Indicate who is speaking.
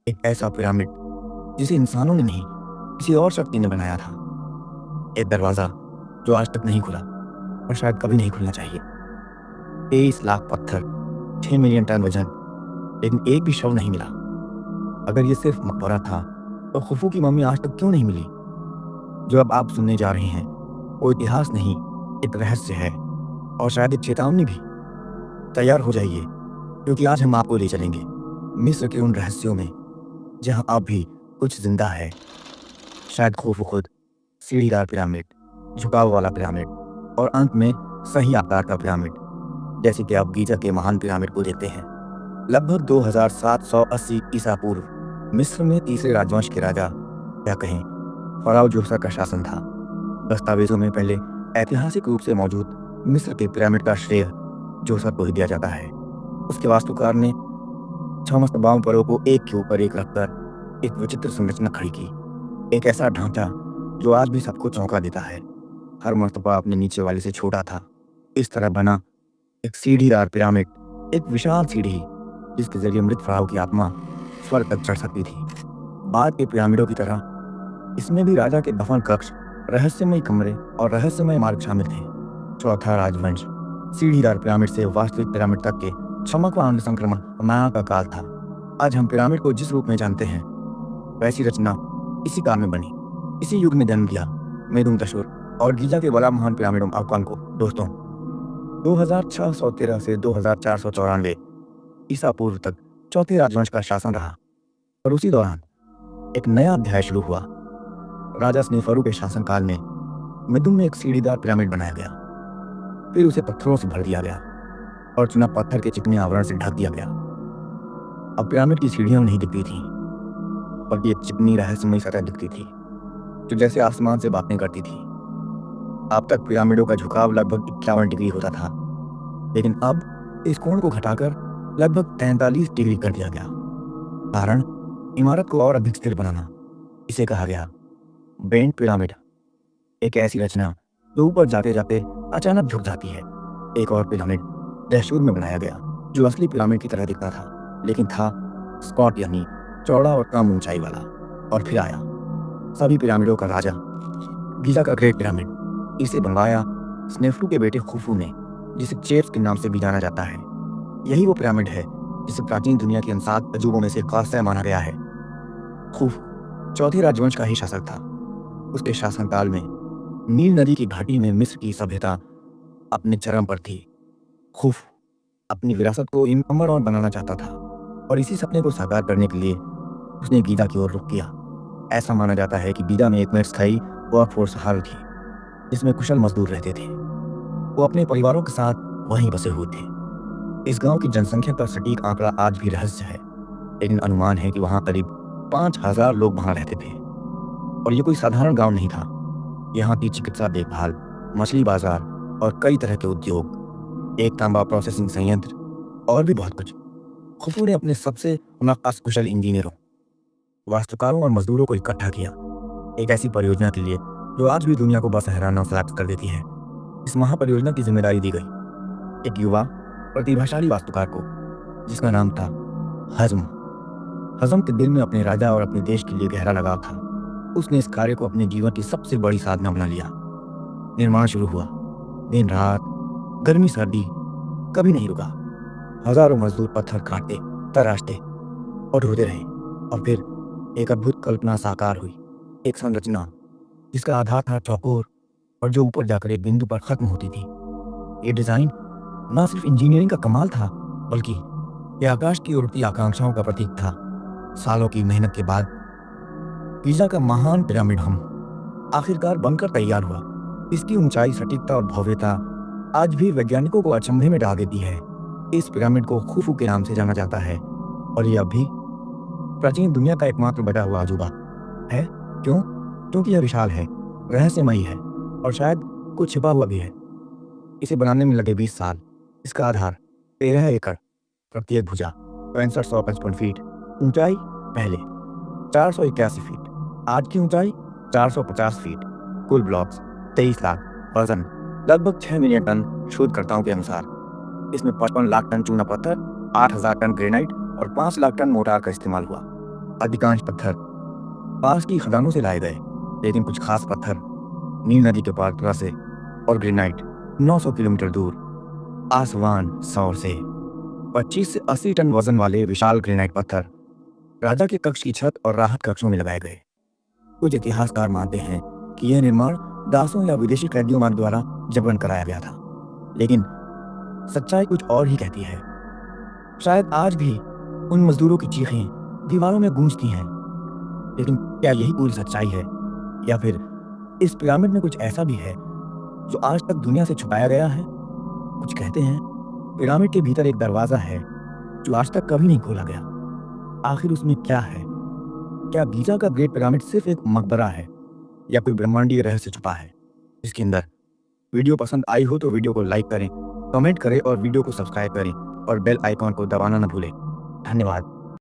Speaker 1: एक ऐसा पिरामिड जिसे इंसानों ने नहीं, किसी और शक्ति ने बनाया था। एक दरवाजा जो आज तक नहीं खुला और शायद कभी नहीं खुलना चाहिए। 23 लाख पत्थर, 6 मिलियन टन वजन, लेकिन एक भी शव नहीं मिला। अगर ये सिर्फ मकबरा था तो खुफू की मम्मी आज तक क्यों नहीं मिली? जो अब आप सुनने जा रहे हैं वो इतिहास नहीं, एक रहस्य है, और शायद एक चेतावनी भी। तैयार हो जाइए, क्योंकि आज हम आपको ले चलेंगे मिस्र के उन रहस्यों में जहां अब भी कुछ जिंदा है। शायद खुफू खुद, सीढ़ीदार पिरामिड, झुकाव वाला पिरामिड, और अंत में सही आकार का पिरामिड, जैसे कि आप गीजा के महान पिरामिड को देखते हैं। लगभग 2780 ईसा पूर्व मिस्र में तीसरे राजवंश के राजा, क्या कहें, फराओ जोसर का शासन था। दस्तावेजों में पहले ऐतिहासिक रूप से मौजूद मिस्र के पिरामिड का श्रेय जोसर को ही दिया जाता है। उसके वास्तुकार ने 6 मस्तबाओं परों को एक के ऊपर एक रखकर एक विचित्र संरचना खड़ी की। एक ऐसा ढांचा जो आज भी सबको चौंका देता है। हर मर्तबा अपने नीचे वाले से छोटा था। इस तरह बना एक सीढ़ीदार पिरामिड, एक विशाल सीढ़ी जिसके जरिए मृत फराओ की आत्मा स्वर्ग तक चढ़ सकती थी। बाद के पिरामिडों की तरह इसमें भी राजा के दफन कक्ष, रहस्यमय कमरे और रहस्यमय मार्ग शामिल थे। चौथा राजवंश सीढ़ीदार पिरामिड से वास्तविक पिरामिड तक के चमकवान संक्रमण माया का काल था। आज हम पिरामिड को जिस रूप में जानते हैं, वैसी रचना इसी काल में बनी, इसी युग में जन्म लिया मेदुम तशुर और गीजा के बड़ा महान पिरामिडों अवकान को। दोस्तों, 2613 से 2494 ईसा पूर्व तक चौथे राजवंश का शासन रहा, और उसी दौरान एक नया अध्याय शुरू हुआ। राजा स्नेफरू के शासनकाल में मेदुम में एक सीढ़ीदार पिरामिड बनाया गया। फिर उसे पत्थरों से भर दिया गया और चुना पत्थर के चिकने आवरण से ढक दिया गया। अब पिरामिड की सीढ़ियां नहीं दिखती थी, बल्कि एक चिकनी रहस्यमय सतह दिखती थी जो जैसे आसमान से बातें करती थी। अब तक पिरामिडों का झुकाव लगभग 51 डिग्री होता था, लेकिन अब इस कोण को घटाकर लगभग 43 डिग्री कर दिया गया। कारण इमारत को और अधिक स्थिर बनाना। इसे कहा गया बेंट पिरामिड, एक ऐसी रचना जो ऊपर जाते जाते अचानक झुक जाती है। एक और पिरामिड दहशूर में बनाया गया जो असली पिरामिड की तरह दिखता था, लेकिन था स्कॉट, यानी चौड़ा और कम ऊंचाई वाला। और फिर आया सभी पिरामिडों का राजा, गीजा का ग्रेट पिरामिड। इसे बनवाया स्नेफरू के बेटे खुफू ने, जिसे चेप्स के नाम से भी जाना जाता है। यही वो पिरामिड है जिसे प्राचीन दुनिया के 7 अजूबों में से खास माना गया है। खुफू चौथे राजवंश का ही शासक था। उसके शासनकाल में नील नदी की घाटी में मिस्र की सभ्यता अपने चरम पर थी। खुफू अपनी विरासत को अमर और बनाना चाहता था, और इसी सपने को साकार करने के लिए उसने गीजा की ओर रुख किया। ऐसा माना जाता है कि गीजा में एक स्थायी वर्कफोर्स हाल थी जिसमें कुशल मजदूर रहते थे। वो अपने परिवारों के साथ वहीं बसे हुए थे। इस गांव की जनसंख्या का सटीक आंकड़ा आज भी रहस्य है, लेकिन अनुमान है कि वहां करीब 5000 लोग वहां रहते थे। और ये कोई साधारण गांव नहीं था। यहाँ की चिकित्सा देखभाल, मछली बाजार और कई तरह के उद्योग, एक तांबा प्रोसेसिंग संयंत्र और भी बहुत कुछ। खुफू ने अपने सबसे नाकास कुशल इंजीनियरों, वास्तुकारों और मजदूरों को इकट्ठा किया, एक ऐसी परियोजना के लिए जो आज भी दुनिया को बस हैरान और कर देती है। इस महापरियोजना की जिम्मेदारी दी गई एक युवा प्रतिभाशाली वास्तुकार को, जिसका नाम था हजम। हजम के दिल में अपने राजा और अपने देश के लिए गहरा लगाव था। उसने इस कार्य को अपने जीवन की सबसे बड़ी साधना बना लिया। निर्माण शुरू हुआ। दिन रात, गर्मी सर्दी कभी नहीं रुका। हजारों मजदूर पत्थर काटते, तराशते और ढूंढते रहे, और फिर एक अद्भुत कल्पना साकार हुई। एक संरचना जिसका आधार था चौकोर और जो ऊपर जाकर एक बिंदु पर खत्म होती थी। ये डिजाइन न सिर्फ इंजीनियरिंग का कमाल था, बल्कि यह आकाश की उड़ती आकांक्षाओं का प्रतीक था। सालों की मेहनत के बाद गीजा का महान पिरामिड हम आखिरकार बनकर तैयार हुआ। इसकी ऊंचाई, सटीकता और भव्यता आज भी वैज्ञानिकों को अचंभे में डाल देती है। इस पिरामिड को खुफू के नाम से जाना जाता है, और यह अभी प्राचीन दुनिया का एकमात्र बचा हुआ अजूबा है। क्यों? क्योंकि यह विशाल है, रहस्यमयी है, और शायद कुछ छिपा हुआ भी है। इसे बनाने में लगे 20 साल। इसका आधार 13 एकड़, प्रत्येक भुजा 6555 फीट, ऊंचाई पहले 481 फीट, आज की ऊंचाई 450 फीट, कुल ब्लॉक्स 23 लाख, वजन लगभग 6 मिलियन टन शोधकर्ताओं के अनुसार। इसमें 55 लाख टन चूना पत्थर, 8000 टन ग्रेनाइट और 5 लाख टन मोटार का इस्तेमाल हुआ। अधिकांश पत्थर पास की खदानों से लाए गए, लेकिन कुछ खास पत्थर नील नदी के पार से और ग्रेनाइट 900 किलोमीटर दूर आसवान सौर से 25 से 80 टन वजन वाले विशाल ग्रेनाइट पत्थर राजा के कक्ष की छत और राहत कक्षों में लगाए गए। कुछ इतिहासकार मानते हैं कि यह निर्माण दासों या विदेशी कैदियों द्वारा जबरन कराया गया था, लेकिन सच्चाई कुछ और ही कहती है। शायद आज भी उन मजदूरों की चीखें दीवारों में गूंजती हैं, लेकिन क्या यही पूरी सच्चाई है, या फिर इस पिरामिड में कुछ ऐसा भी है जो आज तक दुनिया से छुपाया गया है? कुछ कहते हैं पिरामिड के भीतर एक दरवाजा है जो आज तक कभी नहीं खोला गया। आखिर उसमें क्या है? क्या गीजा का ग्रेट पिरामिड सिर्फ एक मकबरा है, या फिर ब्रह्मांडीय रहस्य छुपा है इसके अंदर? वीडियो पसंद आई हो तो वीडियो को लाइक करें, कमेंट करें और वीडियो को सब्सक्राइब करें और बेल आइकॉन को दबाना न भूलें। धन्यवाद।